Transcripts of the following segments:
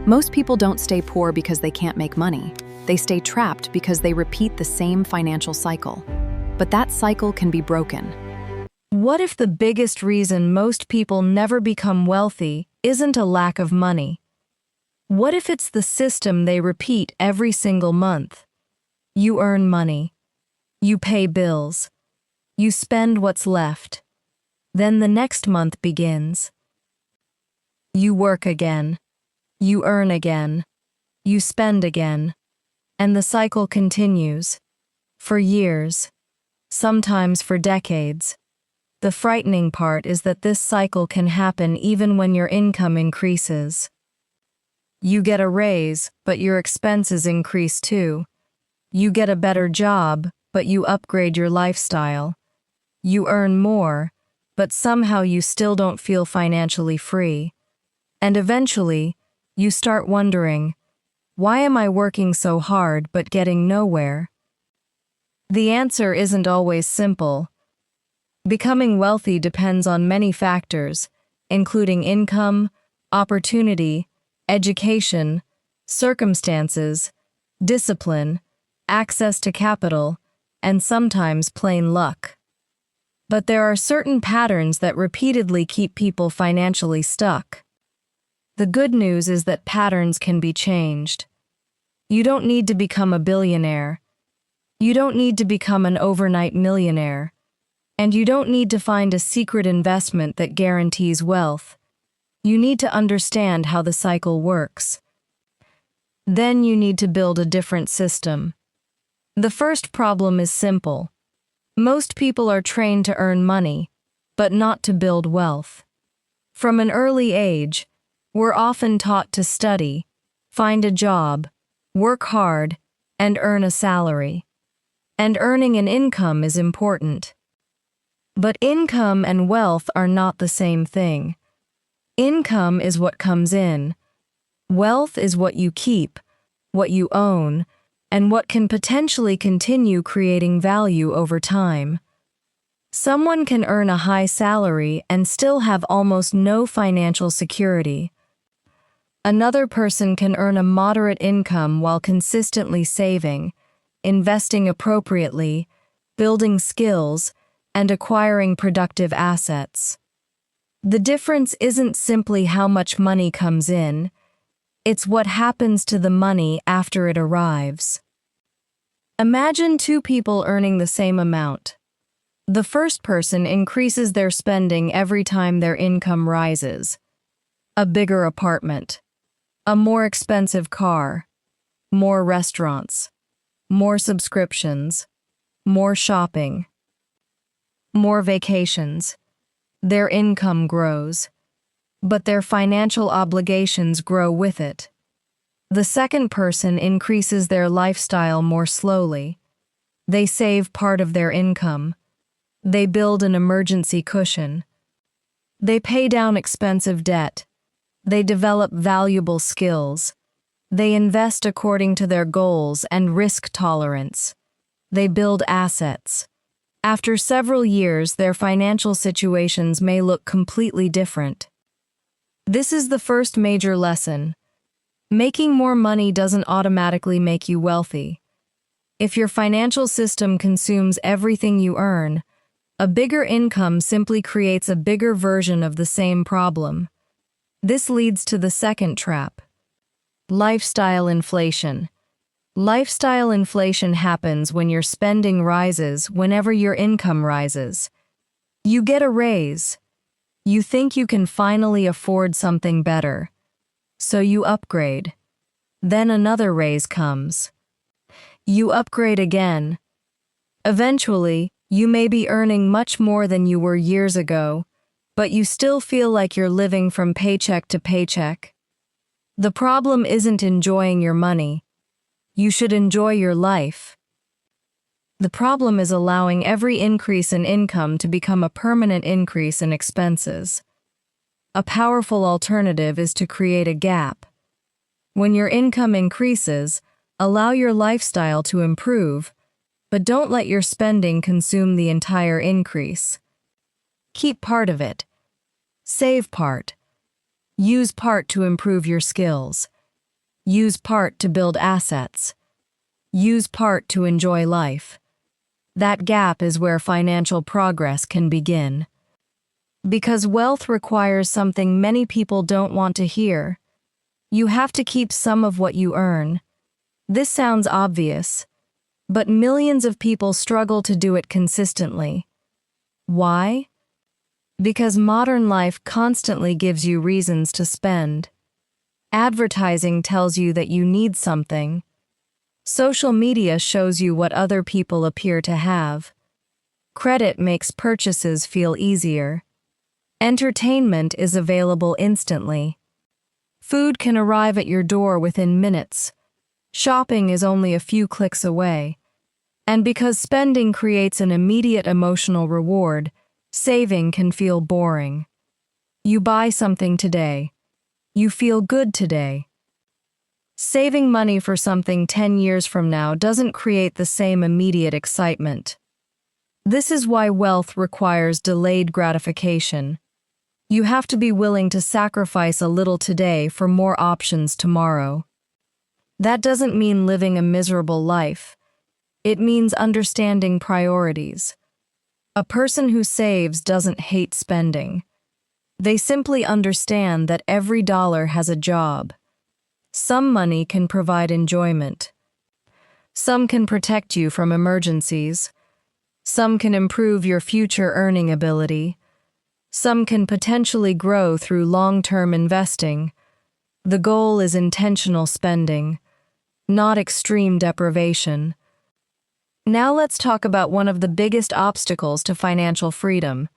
Most people don't stay poor because they can't make money. They stay trapped because they repeat the same financial cycle. But that cycle can be broken. What if the biggest reason most people never become wealthy isn't a lack of money? What if it's the system they repeat every single month? You earn money. You pay bills. You spend what's left. Then the next month begins. You work again. You earn again. You spend again. And the cycle continues. For years. Sometimes for decades. The frightening part is that this cycle can happen even when your income increases. You get a raise, but your expenses increase too. You get a better job, but you upgrade your lifestyle. You earn more, but somehow you still don't feel financially free. And eventually, you start wondering, why am I working so hard but getting nowhere? The answer isn't always simple. Becoming wealthy depends on many factors, including income, opportunity, education, circumstances, discipline, access to capital, and sometimes plain luck. But there are certain patterns that repeatedly keep people financially stuck. The good news is that patterns can be changed. You don't need to become a billionaire. You don't need to become an overnight millionaire. And you don't need to find a secret investment that guarantees wealth. You need to understand how the cycle works. Then you need to build a different system. The first problem is simple. Most people are trained to earn money, but not to build wealth. From an early age, we're often taught to study, find a job, work hard, and earn a salary. And earning an income is important. But income and wealth are not the same thing. Income is what comes in. Wealth is what you keep, what you own, and what can potentially continue creating value over time. Someone can earn a high salary and still have almost no financial security. Another person can earn a moderate income while consistently saving, investing appropriately, building skills, and acquiring productive assets. The difference isn't simply how much money comes in, it's what happens to the money after it arrives. Imagine two people earning the same amount. The first person increases their spending every time their income rises. A bigger apartment, a more expensive car, more restaurants, more subscriptions, more shopping, more vacations. Their income grows, but their financial obligations grow with it. The second person increases their lifestyle more slowly. They save part of their income. They build an emergency cushion. They pay down expensive debt. They develop valuable skills. They invest according to their goals and risk tolerance. They build assets. After several years, their financial situations may look completely different. This is the first major lesson. Making more money doesn't automatically make you wealthy. If your financial system consumes everything you earn, a bigger income simply creates a bigger version of the same problem. This leads to the second trap. Lifestyle inflation. Lifestyle inflation happens when your spending rises whenever your income rises. You get a raise. You think you can finally afford something better. So you upgrade. Then another raise comes. You upgrade again. Eventually, you may be earning much more than you were years ago, but you still feel like you're living from paycheck to paycheck. The problem isn't enjoying your money. You should enjoy your life. The problem is allowing every increase in income to become a permanent increase in expenses. A powerful alternative is to create a gap. When your income increases, allow your lifestyle to improve, but don't let your spending consume the entire increase. Keep part of it. Save part. Use part to improve your skills. Use part to build assets. Use part to enjoy life. That gap is where financial progress can begin. Because wealth requires something many people don't want to hear. You have to keep some of what you earn. This sounds obvious, but millions of people struggle to do it consistently. Why? Because modern life constantly gives you reasons to spend. Advertising tells you that you need something. Social media shows you what other people appear to have. Credit makes purchases feel easier. Entertainment is available instantly. Food can arrive at your door within minutes. Shopping is only a few clicks away. And because spending creates an immediate emotional reward, saving can feel boring. You buy something today. You feel good today. Saving money for something 10 years from now doesn't create the same immediate excitement. This is why wealth requires delayed gratification. You have to be willing to sacrifice a little today for more options tomorrow. That doesn't mean living a miserable life. It means understanding priorities. A person who saves doesn't hate spending. They simply understand that every dollar has a job. Some money can provide enjoyment. Some can protect you from emergencies. Some can improve your future earning ability. Some can potentially grow through long-term investing. The goal is intentional spending, not extreme deprivation. Now let's talk about one of the biggest obstacles to financial freedom: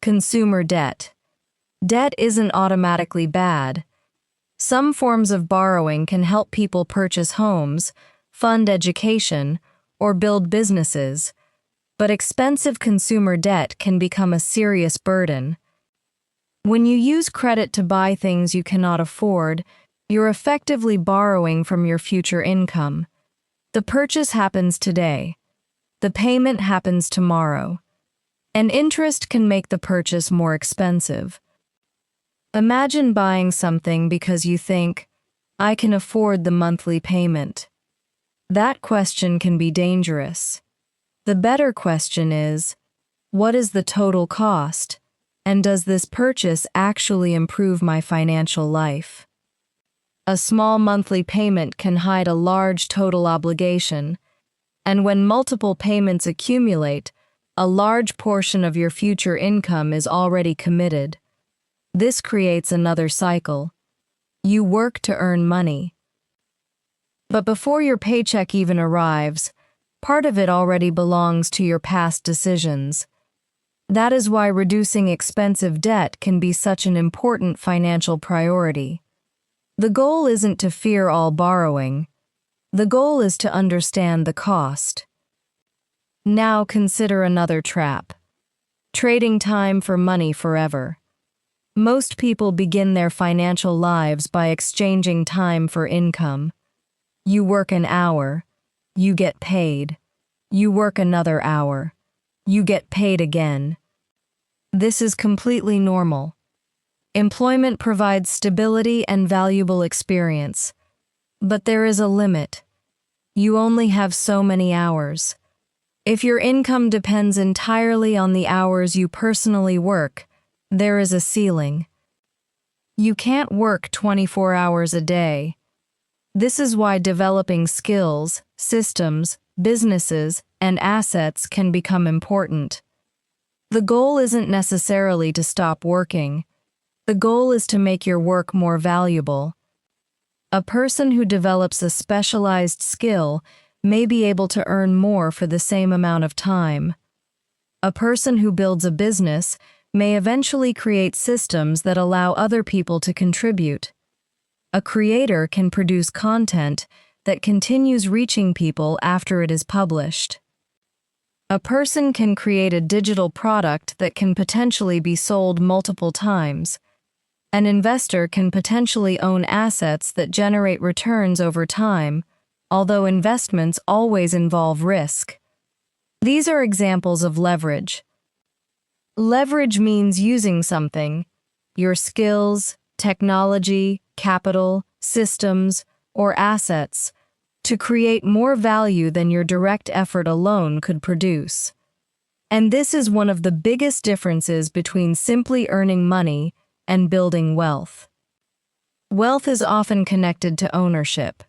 consumer debt. Debt isn't automatically bad. Some forms of borrowing can help people purchase homes, fund education, or build businesses, but expensive consumer debt can become a serious burden. When you use credit to buy things you cannot afford, you're effectively borrowing from your future income. The purchase happens today. The payment happens tomorrow. And interest can make the purchase more expensive. Imagine buying something because you think, "I can afford the monthly payment." That question can be dangerous. The better question is, what is the total cost, and does this purchase actually improve my financial life? A small monthly payment can hide a large total obligation, and when multiple payments accumulate, a large portion of your future income is already committed. This creates another cycle. You work to earn money. But before your paycheck even arrives, part of it already belongs to your past decisions. That is why reducing expensive debt can be such an important financial priority. The goal isn't to fear all borrowing. The goal is to understand the cost. Now consider another trap: trading time for money forever. Most people begin their financial lives by exchanging time for income. You work an hour, you get paid. You work another hour, you get paid again. This is completely normal. Employment provides stability and valuable experience. But there is a limit. You only have so many hours. If your income depends entirely on the hours you personally work, there is a ceiling. You can't work 24 hours a day. This is why developing skills, systems, businesses, and assets can become important. The goal isn't necessarily to stop working. The goal is to make your work more valuable. A person who develops a specialized skill may be able to earn more for the same amount of time. A person who builds a business may eventually create systems that allow other people to contribute. A creator can produce content that continues reaching people after it is published. A person can create a digital product that can potentially be sold multiple times. An investor can potentially own assets that generate returns over time, although investments always involve risk. These are examples of leverage. Leverage means using something, your skills, technology, capital, systems, or assets to create more value than your direct effort alone could produce. And this is one of the biggest differences between simply earning money and building wealth. Wealth is often connected to ownership.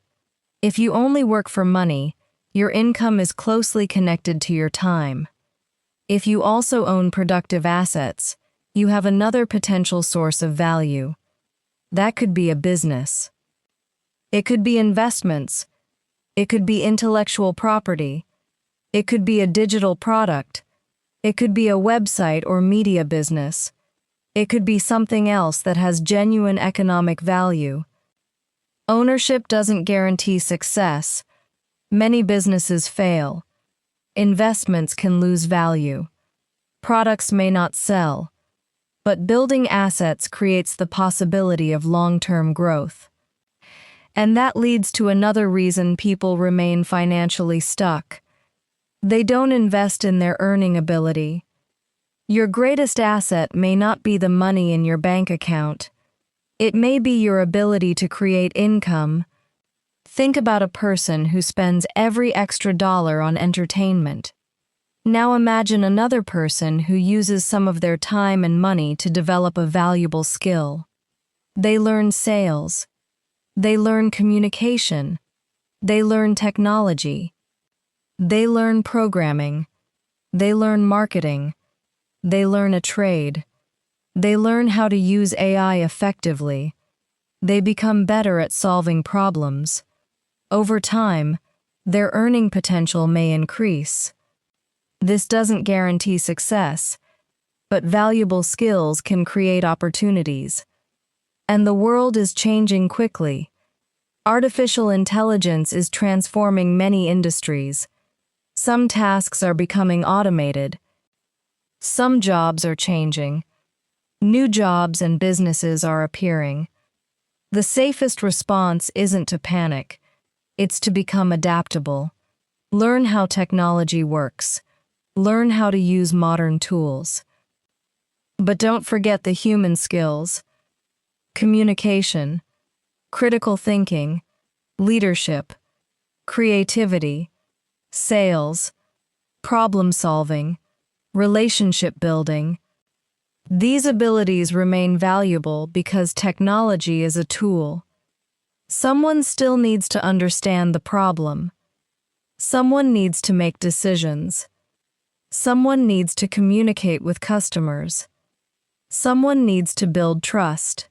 If you only work for money, your income is closely connected to your time. If you also own productive assets, you have another potential source of value. That could be a business. It could be investments. It could be intellectual property. It could be a digital product. It could be a website or media business. It could be something else that has genuine economic value. Ownership doesn't guarantee success. Many businesses fail. Investments can lose value. Products may not sell. But building assets creates the possibility of long-term growth. And that leads to another reason people remain financially stuck. They don't invest in their earning ability. Your greatest asset may not be the money in your bank account. It may be your ability to create income. Think about a person who spends every extra dollar on entertainment. Now imagine another person who uses some of their time and money to develop a valuable skill. They learn sales. They learn communication. They learn technology. They learn programming. They learn marketing. They learn a trade. They learn how to use AI effectively. They become better at solving problems. Over time, their earning potential may increase. This doesn't guarantee success, but valuable skills can create opportunities. And the world is changing quickly. Artificial intelligence is transforming many industries. Some tasks are becoming automated. Some jobs are changing. New jobs and businesses are appearing. The safest response isn't to panic. It's to become adaptable. Learn how technology works. Learn how to use modern tools. But don't forget the human skills: communication, critical thinking, leadership, creativity, sales, problem solving, relationship building. These abilities remain valuable because technology is a tool. Someone still needs to understand the problem. Someone needs to make decisions. Someone needs to communicate with customers. Someone needs to build trust.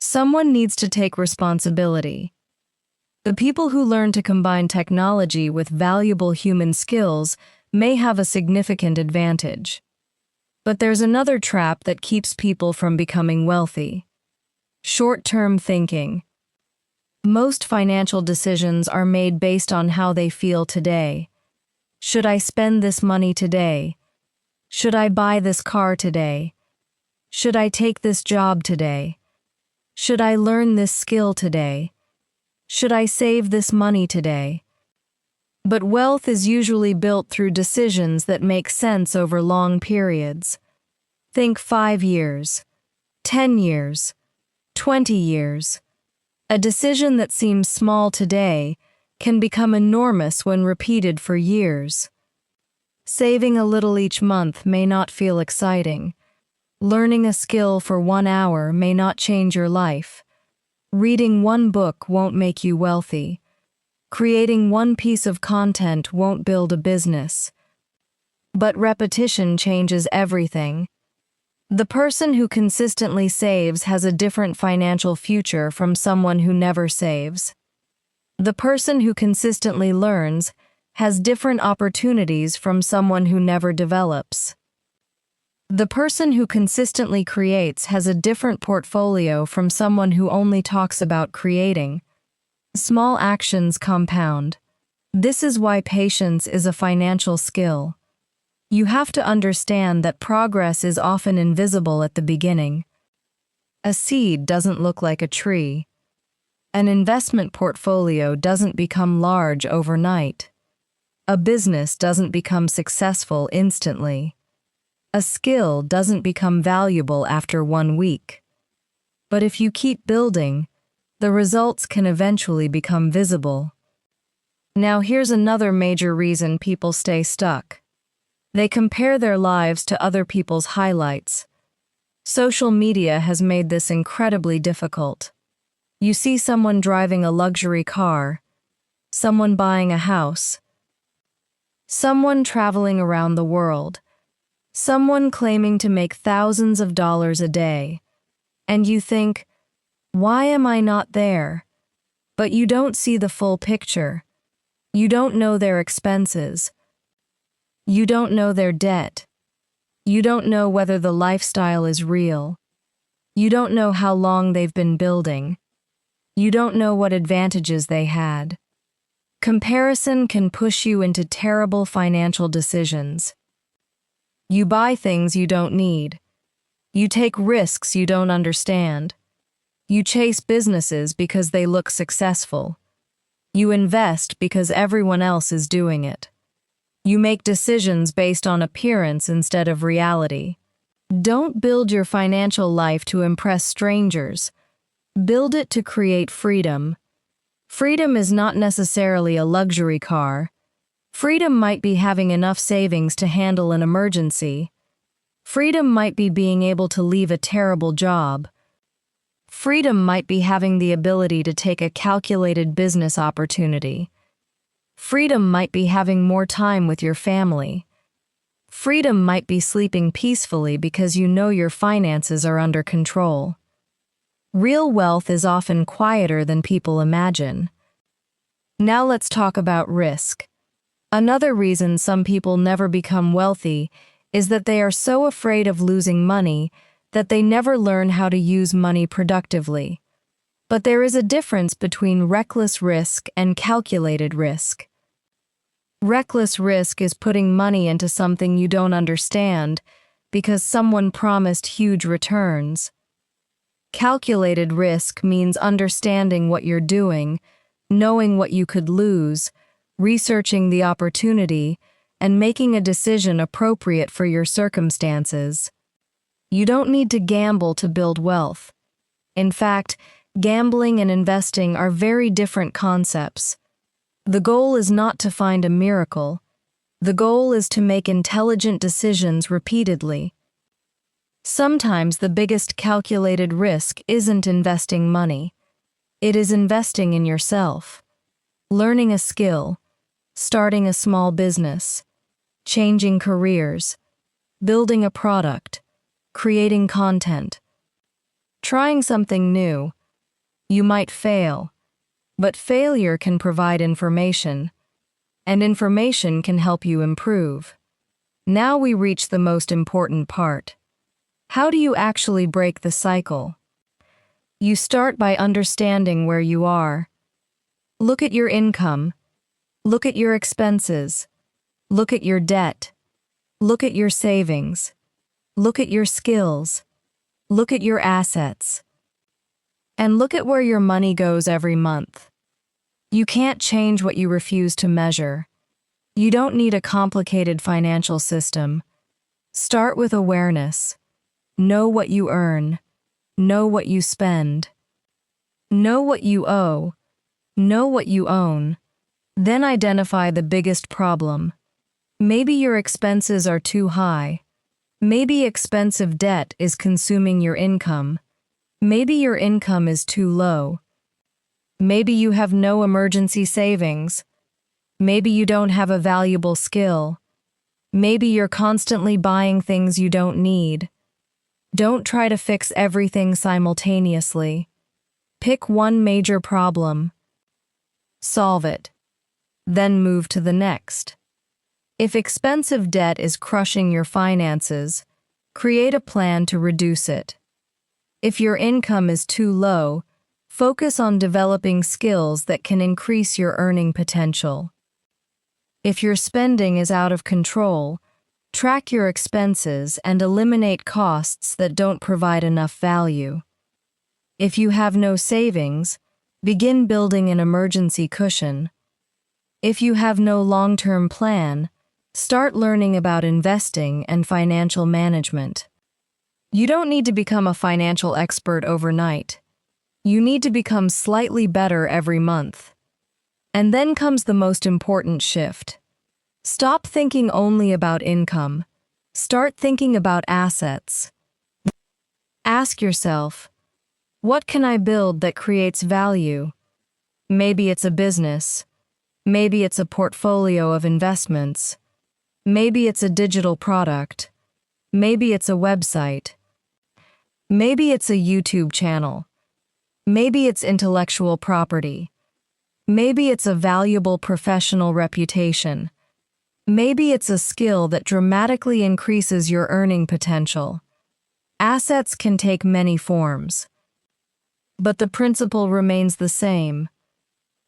Someone needs to take responsibility. The people who learn to combine technology with valuable human skills may have a significant advantage. But there's another trap that keeps people from becoming wealthy: short-term thinking. Most financial decisions are made based on how they feel today. Should I spend this money today? Should I buy this car today? Should I take this job today? Should I learn this skill today? Should I save this money today? But wealth is usually built through decisions that make sense over long periods. Think 5 years, 10 years, 20 years. A decision that seems small today can become enormous when repeated for years. Saving a little each month may not feel exciting. Learning a skill for 1 hour may not change your life. Reading one book won't make you wealthy. Creating one piece of content won't build a business. But repetition changes everything. The person who consistently saves has a different financial future from someone who never saves. The person who consistently learns has different opportunities from someone who never develops. The person who consistently creates has a different portfolio from someone who only talks about creating. Small actions compound. This is why patience is a financial skill. You have to understand that progress is often invisible at the beginning. A seed doesn't look like a tree. An investment portfolio doesn't become large overnight. A business doesn't become successful instantly. A skill doesn't become valuable after 1 week. But if you keep building, the results can eventually become visible. Now here's another major reason people stay stuck. They compare their lives to other people's highlights. Social media has made this incredibly difficult. You see someone driving a luxury car, someone buying a house, someone traveling around the world, someone claiming to make thousands of dollars a day, and you think, why am I not there? But you don't see the full picture. You don't know their expenses. You don't know their debt. You don't know whether the lifestyle is real. You don't know how long they've been building. You don't know what advantages they had. Comparison can push you into terrible financial decisions. You buy things you don't need. You take risks you don't understand. You chase businesses because they look successful. You invest because everyone else is doing it. You make decisions based on appearance instead of reality. Don't build your financial life to impress strangers. Build it to create freedom. Freedom is not necessarily a luxury car. Freedom might be having enough savings to handle an emergency. Freedom might be being able to leave a terrible job. Freedom might be having the ability to take a calculated business opportunity. Freedom might be having more time with your family. Freedom might be sleeping peacefully because you know your finances are under control. Real wealth is often quieter than people imagine. Now let's talk about risk. Another reason some people never become wealthy is that they are so afraid of losing money that they never learn how to use money productively. But there is a difference between reckless risk and calculated risk. Reckless risk is putting money into something you don't understand because someone promised huge returns. Calculated risk means understanding what you're doing, knowing what you could lose, researching the opportunity, and making a decision appropriate for your circumstances. You don't need to gamble to build wealth. In fact, gambling and investing are very different concepts. The goal is not to find a miracle. The goal is to make intelligent decisions repeatedly. Sometimes the biggest calculated risk isn't investing money. It is investing in yourself. Learning a skill, starting a small business, changing careers, building a product, creating content, trying something new. You might fail, but failure can provide information, and information can help you improve. Now we reach the most important part. How do you actually break the cycle? You start by understanding where you are. Look at your income. Look at your expenses. Look at your debt. Look at your savings. Look at your skills. Look at your assets. And look at where your money goes every month. You can't change what you refuse to measure. You don't need a complicated financial system. Start with awareness. Know what you earn. Know what you spend. Know what you owe. Know what you own. Then identify the biggest problem. Maybe your expenses are too high. Maybe expensive debt is consuming your income. Maybe your income is too low. Maybe you have no emergency savings. Maybe you don't have a valuable skill. Maybe you're constantly buying things you don't need. Don't try to fix everything simultaneously. Pick one major problem. Solve it. Then move to the next. If expensive debt is crushing your finances, create a plan to reduce it. If your income is too low, focus on developing skills that can increase your earning potential. If your spending is out of control, track your expenses and eliminate costs that don't provide enough value. If you have no savings, begin building an emergency cushion. If you have no long-term plan, start learning about investing and financial management. You don't need to become a financial expert overnight. You need to become slightly better every month. And then comes the most important shift. Stop thinking only about income. Start thinking about assets. Ask yourself, what can I build that creates value? Maybe it's a business. Maybe it's a portfolio of investments. Maybe it's a digital product. Maybe it's a website. Maybe it's a YouTube channel. Maybe it's intellectual property. Maybe it's a valuable professional reputation. Maybe it's a skill that dramatically increases your earning potential. Assets can take many forms. But the principle remains the same.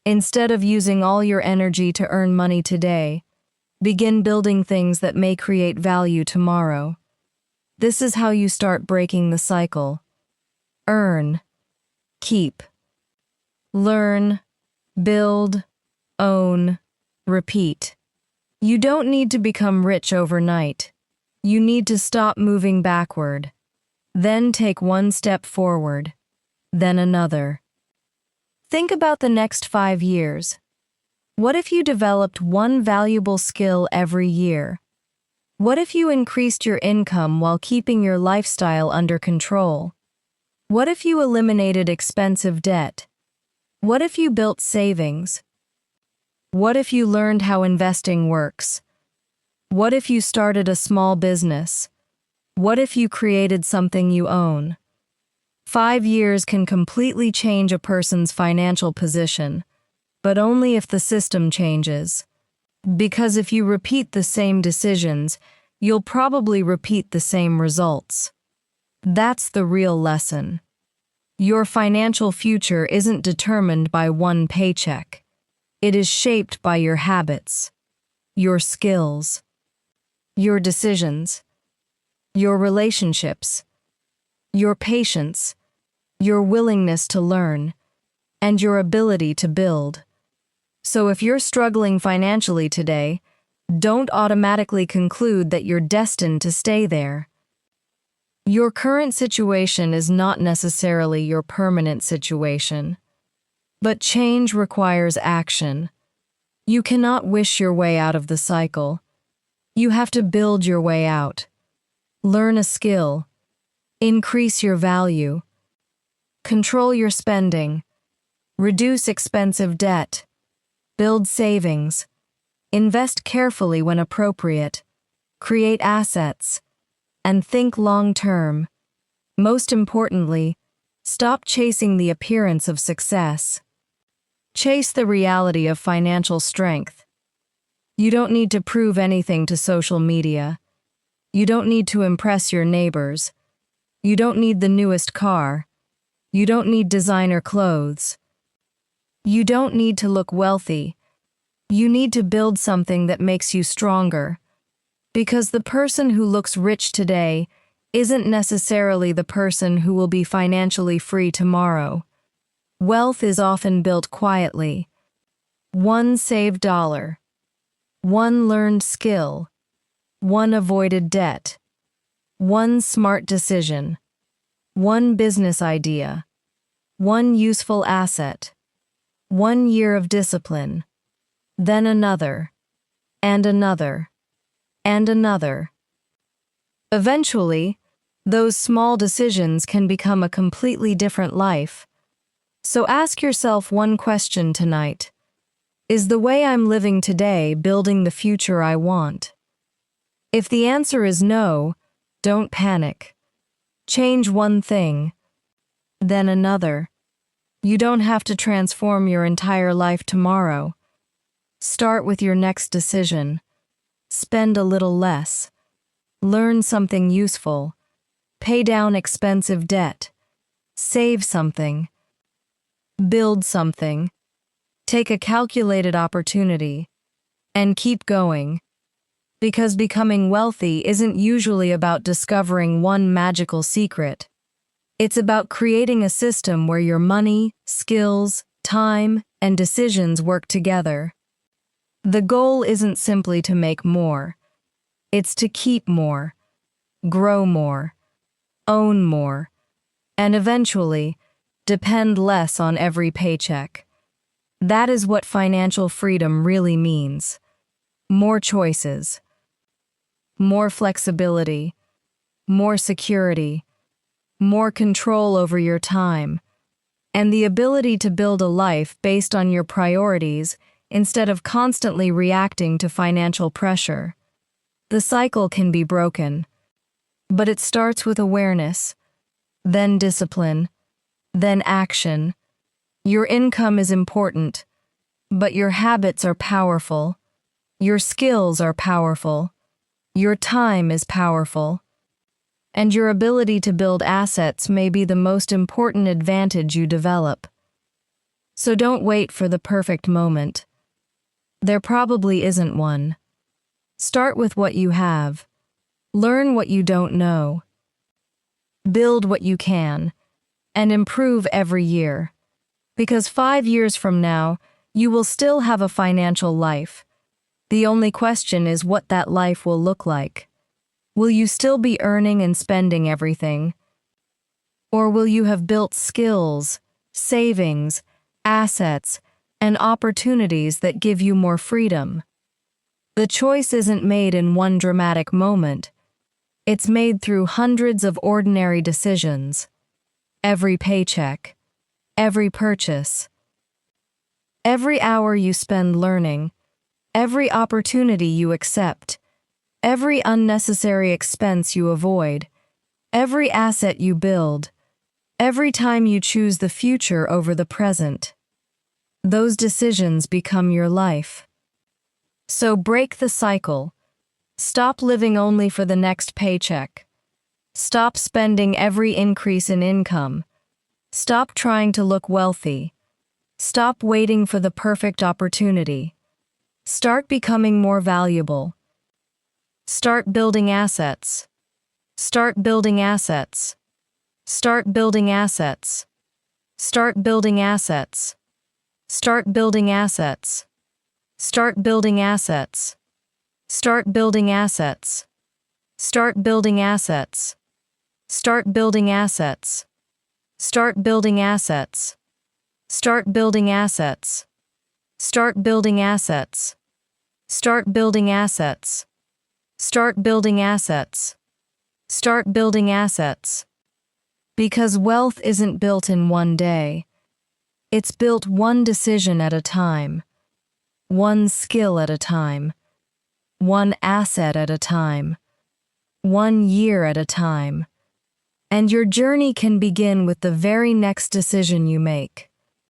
Instead of using all your energy to earn money today, begin building things that may create value tomorrow. This is how you start breaking the cycle. Earn, keep, learn, build, own, repeat. You don't need to become rich overnight. You need to stop moving backward. Then take one step forward. Then another. Think about the next 5 years. What if you developed one valuable skill every year? What if you increased your income while keeping your lifestyle under control? What if you eliminated expensive debt? What if you built savings? What if you learned how investing works? What if you started a small business? What if you created something you own? 5 years can completely change a person's financial position, but only if the system changes. Because if you repeat the same decisions, you'll probably repeat the same results. That's the real lesson. Your financial future isn't determined by one paycheck. It is shaped by your habits, your skills, your decisions, your relationships, your patience, your willingness to learn, and your ability to build. So if you're struggling financially today, don't automatically conclude that you're destined to stay there. Your current situation is not necessarily your permanent situation. But change requires action. You cannot wish your way out of the cycle. You have to build your way out. Learn a skill. Increase your value. Control your spending. Reduce expensive debt. Build savings. Invest carefully when appropriate. Create assets. And think long-term. Most importantly, stop chasing the appearance of success. Chase the reality of financial strength. You don't need to prove anything to social media. You don't need to impress your neighbors. You don't need the newest car. You don't need designer clothes. You don't need to look wealthy. You need to build something that makes you stronger. Because the person who looks rich today isn't necessarily the person who will be financially free tomorrow. Wealth is often built quietly. One saved dollar. One learned skill. One avoided debt. One smart decision. One business idea. One useful asset. 1 year of discipline. Then another. And another. And another. Eventually, those small decisions can become a completely different life. So ask yourself one question tonight. Is the way I'm living today building the future I want? If the answer is no, don't panic. Change one thing, then another. You don't have to transform your entire life tomorrow. Start with your next decision. Spend a little less. Learn something useful. Pay down expensive debt. Save something. Build something. Take a calculated opportunity. And keep going. Because becoming wealthy isn't usually about discovering one magical secret. It's about creating a system where your money, skills, time, and decisions work together. The goal isn't simply to make more. It's to keep more, grow more, own more, and eventually Depend less on every paycheck. That is what financial freedom really means. More choices, more flexibility, more security, more control over your time, and the ability to build a life based on your priorities instead of constantly reacting to financial pressure. The cycle can be broken, but it starts with awareness, then discipline, then action. Your income is important, but your habits are powerful. Your skills are powerful. Your time is powerful. And your ability to build assets may be the most important advantage you develop. So don't wait for the perfect moment. There probably isn't one. Start with what you have. Learn what you don't know. Build what you can, and improve every year. Because 5 years from now, you will still have a financial life. The only question is what that life will look like. Will you still be earning and spending everything? Or will you have built skills, savings, assets, and opportunities that give you more freedom? The choice isn't made in one dramatic moment. It's made through hundreds of ordinary decisions. Every paycheck, every purchase, every hour you spend learning, every opportunity you accept, every unnecessary expense you avoid, every asset you build, every time you choose the future over the present. Those decisions become your life. So break the cycle. Stop living only for the next paycheck. Stop spending every increase in income. Stop trying to look wealthy. Stop waiting for the perfect opportunity. Start becoming more valuable. Start building assets. Start building assets. Start building assets. Start building assets. Start building assets. Start building assets. Start building assets. Start building assets. Start building assets. Start building assets. Start building assets. Start building assets. Start building assets. Start building assets. Start building assets. Because wealth isn't built in one day. It's built one decision at a time, one skill at a time, one asset at a time, 1 year at a time. And your journey can begin with the very next decision you make.